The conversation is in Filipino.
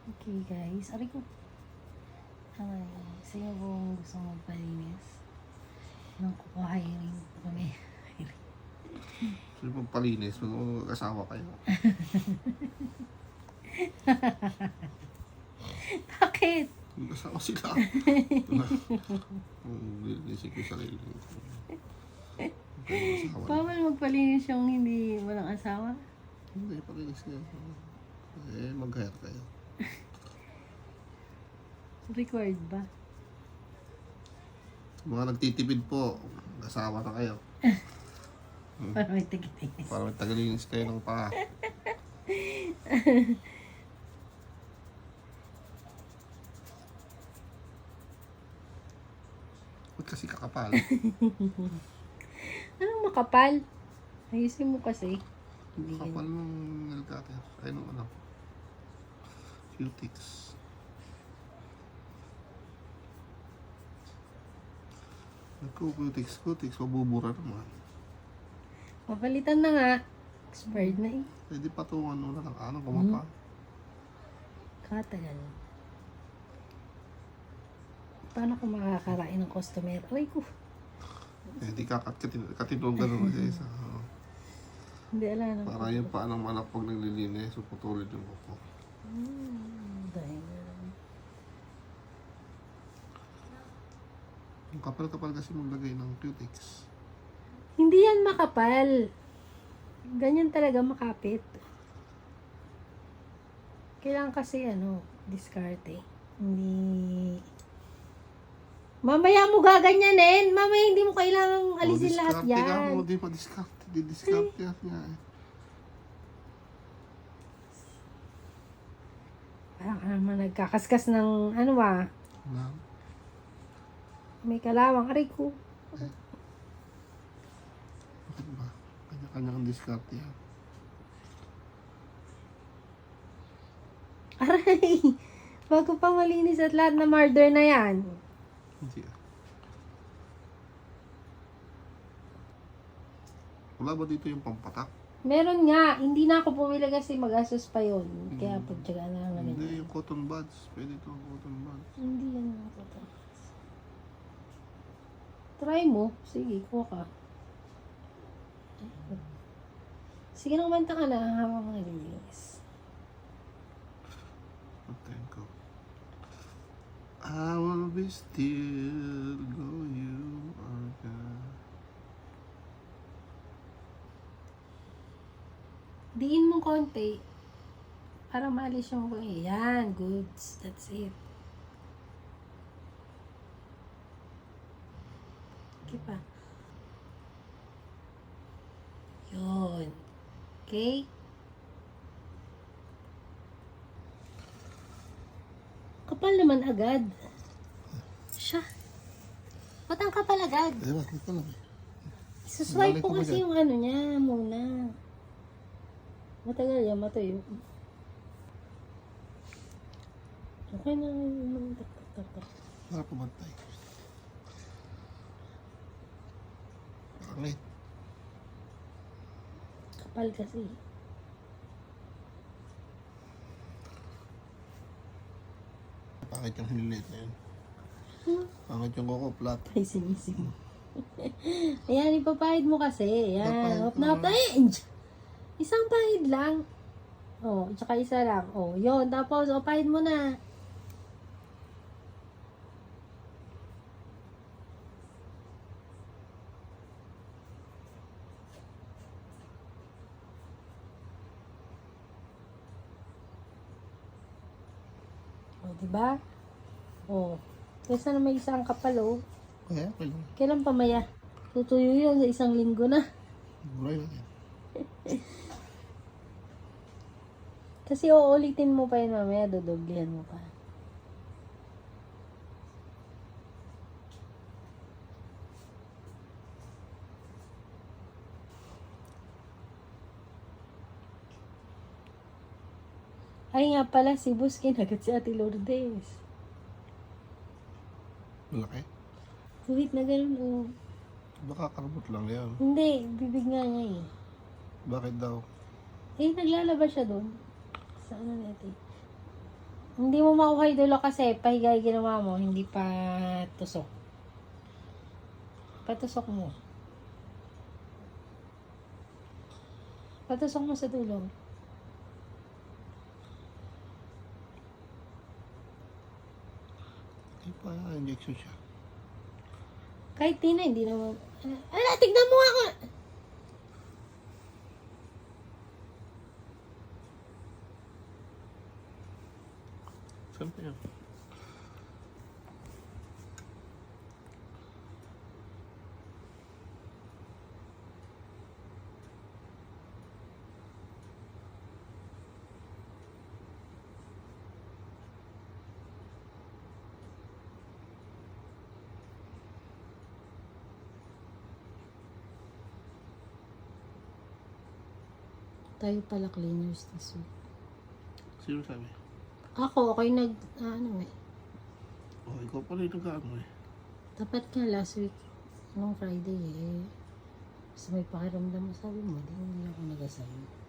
Okay guys, aray ko. Ay, sino pong gusto magpalinis? Nung kukuhayin kami. Sino pong palinis? Mag-asawa kayo. Bakit? Mag-asawa sila. Linisin ko yung sarili ko. Mag-asawa na. Bawal magpalinis yung hindi walang asawa? Hindi, palinis niya. Mag-hire kayo. Required ba? Mga nagtitipid po, mag-asawa na kayo. Para may tigitis. Para may tagalinis kayo ng paa. Ba't kasi kakapal? Anong makapal? Ayusin mo kasi. Kakapal ng nail cutter. Ay, nung ano. Cutics. Cutics, mabubura naman. Mapalitan na nga. Expired na eh. Pwede patungan mo na ng ano, kumapa. Katagal. Paano kung makakarain ng customer? Aray ko. Di katinong gano'n kasi isa. Hindi alam. Para yung paa ng manok pag naglilinis, so putulid yung kuko. Dahil Yung kapal-kapal kasi maglagay ng cutics. hindi yan makapal. Ganyan talaga makapit. Kailangan kasi diskarte. Hindi. Mamaya mo gaganyanin. Mamaya hindi mo kailangang alisin lahat yan. Diskarte ka mo, di pa diskarte. Di diskarte yan nga eh. Parang ka naman nagkakaskas ng Wala. may kalawang. Aray ko. Bakit ba? Kanya-kanya kang diskarte yan. Aray. Bago pa malinis at lahat na murder na yan. Hindi ah. Wala ba dito yung pampatak? Meron nga. Hindi na ako pumili kasi magastos pa yun. Kaya pagtsagaan na lang namin. Hindi, yung cotton buds. Pwede ito ang cotton buds. Hindi yan ang totoo. Try mo. Sige, kuha ka. Sige, nakumanta ka na habang maglilinis. Patayin ko. I wanna be still, go you are God. Diin mo konti. Para maalis yung yan, goods. That's it. Okay pa. Yun. Okay? Kapal naman agad. Siya. Ba't ang kapal agad? Bakit ko lang eh. Suswipe Balik ko ko ba kasi dyan? yung niya muna. Matagal yan, matuyo. Okay na. Tak. Para pumantay. Pangit. Kapal kasi. Pangit yung hinilit na yun. Pangit yung kuko, flat. Ay, sinising. Ayan, ipapahid mo kasi. Ayan. Papahid Hop ko na hop na. Isang pahid lang. Oh, tsaka isa lang. Oh, yun. Tapos, pahid mo na. Oh, diba? Oh. Kesa na may isang kapal, oh. Kaya, kailan? Kailan pa maya? Tutuyo yun sa isang linggo na. Buray lang yan. Kasi uulitin mo pa yun mamaya, dodoblihan mo pa. Ay nga pala, si Boss kinagat si Ate Lourdes. Malaki. Wait na ganun, oh. Baka karbot lang yan. Hindi, bibig nga niya eh. Bakit daw? Eh, naglalaba siya doon. Sa ano natin? Hindi mo makuha idolo kasi pahiga yung ginawa mo, hindi pa tusok. Patusok mo. Patusok mo sa dulo. Hindi pa injection siya. Kahit di na, hindi naman. Ala, tignan mo ako! Saan pa yun? Tayo pala cleaners this week. Sino sabi? Ako nag, Oh, ikaw pala yung nag-ano eh. dapat nga last week, nung Friday eh. Sa may pakiramdam mo, sabi mo, hindi ako nag-assign.